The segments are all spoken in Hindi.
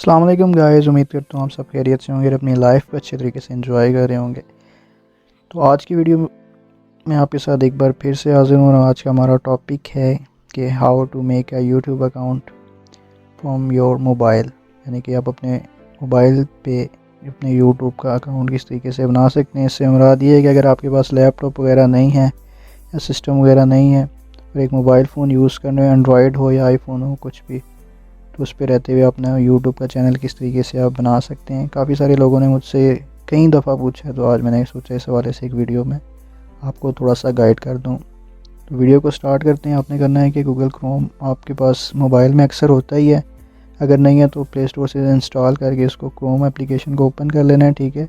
अस्सलाम वालेकुम गाइस, उम्मीद करता हूँ आप सब खैरियत से होंगे और अपनी लाइफ को अच्छे तरीके से एंजॉय कर रहे होंगे। तो आज की वीडियो में आपके साथ एक बार फिर से हाजिर हूँ और आज का हमारा टॉपिक है कि how to make a YouTube account from your mobile, यानी कि आप अपने मोबाइल पे अपने यूट्यूब का अकाउंट किस तरीके से बना सकते हैं। इससे मुराद ये है कि अगर आपके पास लैपटॉप वगैरह नहीं है या सिस्टम वगैरह नहीं है और एक मोबाइल फ़ोन यूज़ करने में एंड्रॉयड हो या आईफोन हो कुछ भी, तो उस पर रहते हुए अपना यूट्यूब का चैनल किस तरीके से आप बना सकते हैं। काफ़ी सारे लोगों ने मुझसे कई दफ़ा पूछा है, तो आज मैंने सोचा इस हवाले से एक वीडियो में आपको थोड़ा सा गाइड कर दूं। तो वीडियो को स्टार्ट करते हैं। आपने करना है कि गूगल क्रोम आपके पास मोबाइल में अक्सर होता ही है, अगर नहीं है तो प्ले स्टोर से इंस्टॉल करके इसको क्रोम एप्लीकेशन को ओपन कर लेना है। ठीक है,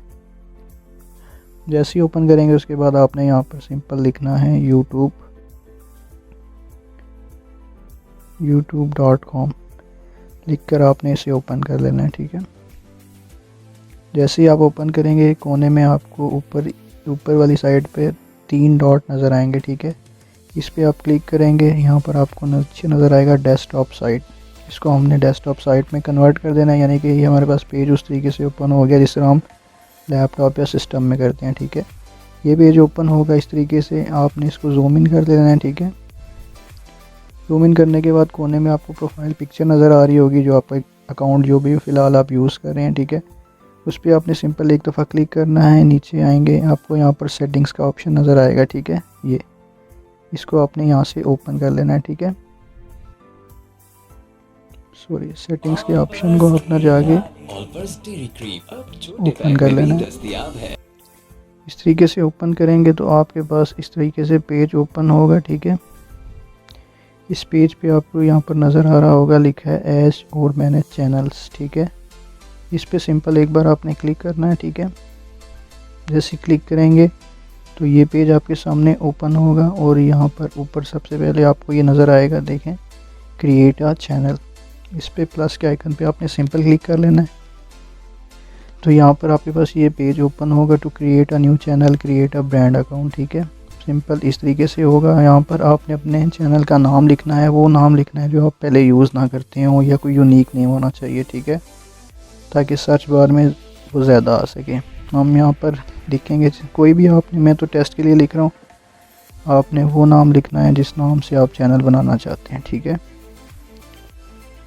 जैसे ही ओपन करेंगे उसके बाद आपने यहाँ पर सिंपल लिखना है youtube.com लिख कर आपने इसे ओपन कर लेना है। ठीक है, जैसे ही आप ओपन करेंगे कोने में आपको ऊपर वाली साइड पे 3 डॉट नज़र आएंगे। ठीक है, इस पर आप क्लिक करेंगे। यहाँ पर आपको नीचे नज़र आएगा डेस्कटॉप साइट, इसको हमने डेस्कटॉप साइट में कन्वर्ट कर देना है, यानी कि ये हमारे पास पेज उस तरीके से ओपन हो गया जिस तरह हम लैपटॉप या सिस्टम में करते हैं। ठीक है, ये पेज ओपन होगा इस तरीके से। आपने इसको जूम इन कर लेना है। ठीक है, जूम इन करने के बाद कोने में आपको प्रोफाइल पिक्चर नज़र आ रही होगी, जो आपका अकाउंट जो भी फ़िलहाल आप यूज़ कर रहे हैं। ठीक है, उस पर आपने सिंपल एक दफ़ा क्लिक करना है। नीचे आएंगे आपको यहाँ पर सेटिंग्स का ऑप्शन नज़र आएगा। ठीक है, ये इसको आपने यहाँ से ओपन कर लेना है। ठीक है, सॉरी, सेटिंग्स के ऑप्शन को अपना जाके ओपन कर लेना है। इस तरीके से ओपन करेंगे तो आपके पास इस तरीके से पेज ओपन होगा। ठीक है, इस पेज पे आपको यहाँ पर नज़र आ रहा होगा लिखा है एज और मैनेज चैनल्स। ठीक है, इस पे सिंपल एक बार आपने क्लिक करना है। ठीक है, जैसे क्लिक करेंगे तो ये पेज आपके सामने ओपन होगा और यहाँ पर ऊपर सबसे पहले आपको ये नज़र आएगा, देखें, क्रिएट अ चैनल। इस पे प्लस के आइकन पे आपने सिंपल क्लिक कर लेना है। तो यहाँ पर आपके पास ये पेज ओपन होगा, to create a new channel, create a brand account. ठीक है, सिंपल इस तरीके से होगा। यहाँ पर आपने अपने चैनल का नाम लिखना है, वो नाम लिखना है जो आप पहले यूज़ ना करते हो, या कोई यूनिक नेम होना चाहिए। ठीक है, ताकि सर्च बार में वो ज़्यादा आ सके। हम यहाँ पर लिखेंगे कोई भी, आपने, मैं तो टेस्ट के लिए लिख रहा हूँ, आपने वो नाम लिखना है जिस नाम से आप चैनल बनाना चाहते हैं। ठीक है,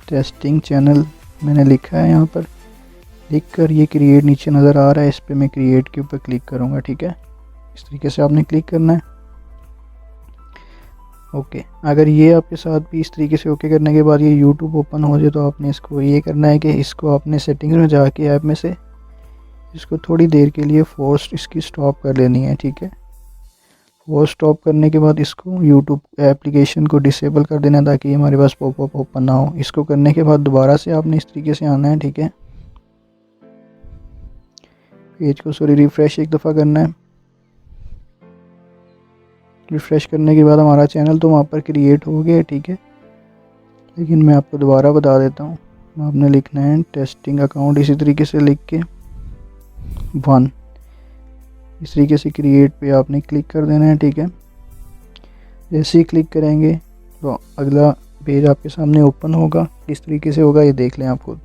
टेस्टिंग चैनल मैंने लिखा है। यहाँ पर लिख कर ये क्रिएट नीचे नज़र आ रहा है, इस पर मैं क्रिएट के ऊपर क्लिक करूँगा। ठीक है, इस तरीके से आपने क्लिक करना है। ओके, अगर ये आपके साथ भी इस तरीके से ओके करने के बाद ये यूट्यूब ओपन हो जाए तो आपने इसको ये करना है कि इसको आपने सेटिंग्स में जाके ऐप में से इसको थोड़ी देर के लिए फोर्स इसकी स्टॉप कर लेनी है। ठीक है, फोर्स स्टॉप करने के बाद इसको यूट्यूब एप्लीकेशन को डिसेबल कर देना है ताकि हमारे पास पॉपअप ओपन ना हो। इसको करने के बाद दोबारा से आपने इस तरीके से आना है। ठीक है, पेज को रिफ़्रेश एक दफ़ा करना है। रिफ़्रेश करने के बाद हमारा चैनल तो वहाँ पर क्रिएट हो गया है। ठीक है, लेकिन मैं आपको दोबारा बता देता हूँ। आपने लिखना है टेस्टिंग अकाउंट, इसी तरीके से लिख के 1, इस तरीके से क्रिएट पे आपने क्लिक कर देना है। ठीक है, जैसे ही क्लिक करेंगे तो अगला पेज आपके सामने ओपन होगा। इस तरीके से होगा, ये देख लें आप खुद।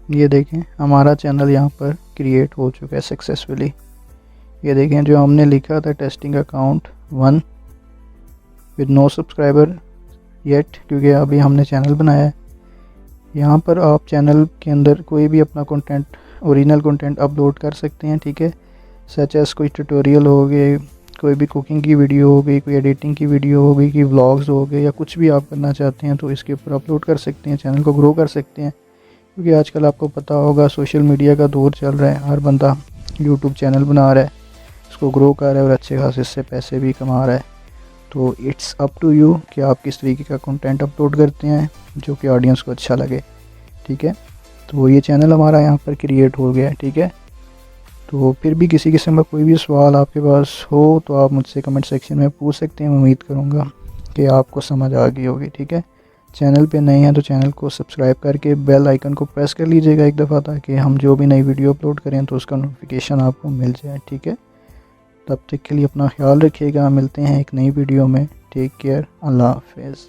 ये देखें, हमारा चैनल यहाँ पर क्रिएट हो चुका है सक्सेसफुली। ये देखें, जो हमने लिखा था testing account 1 with no subscriber yet, क्योंकि अभी हमने चैनल बनाया है। यहाँ पर आप चैनल के अंदर कोई भी अपना कंटेंट, ओरिजिनल कंटेंट अपलोड कर सकते हैं। ठीक है, सच एस कोई ट्यूटोरियल हो गए, कोई भी कुकिंग की वीडियो हो गई, कोई एडिटिंग की वीडियो हो गई, कि व्लॉग्स हो गए, या कुछ भी आप करना चाहते हैं तो इसके ऊपर अपलोड कर सकते हैं, चैनल को ग्रो कर सकते हैं। क्योंकि आजकल आपको पता होगा सोशल मीडिया का दौर चल रहा है, हर बंदा यूट्यूब चैनल बना रहा है, इसको ग्रो कर रहा है और अच्छे खासे इससे पैसे भी कमा रहा है। तो इट्स अप टू यू कि आप किस तरीके का कंटेंट अपलोड करते हैं जो कि ऑडियंस को अच्छा लगे। ठीक है, तो ये चैनल हमारा यहाँ पर क्रिएट हो गया है। ठीक है, तो फिर भी किसी किस्म का कोई भी सवाल आपके पास हो तो आप मुझसे कमेंट सेक्शन में पूछ सकते हैं। मैं उम्मीद करूँगा कि आपको समझ आ गई होगी। ठीक है, चैनल पे नए हैं तो चैनल को सब्सक्राइब करके बेल आइकन को प्रेस कर लीजिएगा एक दफ़ा, ताकि हम जो भी नई वीडियो अपलोड करें तो उसका नोटिफिकेशन आपको मिल जाए। ठीक है, तब तक के लिए अपना ख्याल रखिएगा, मिलते हैं एक नई वीडियो में। टेक केयर, अल्लाह हाफ़िज़।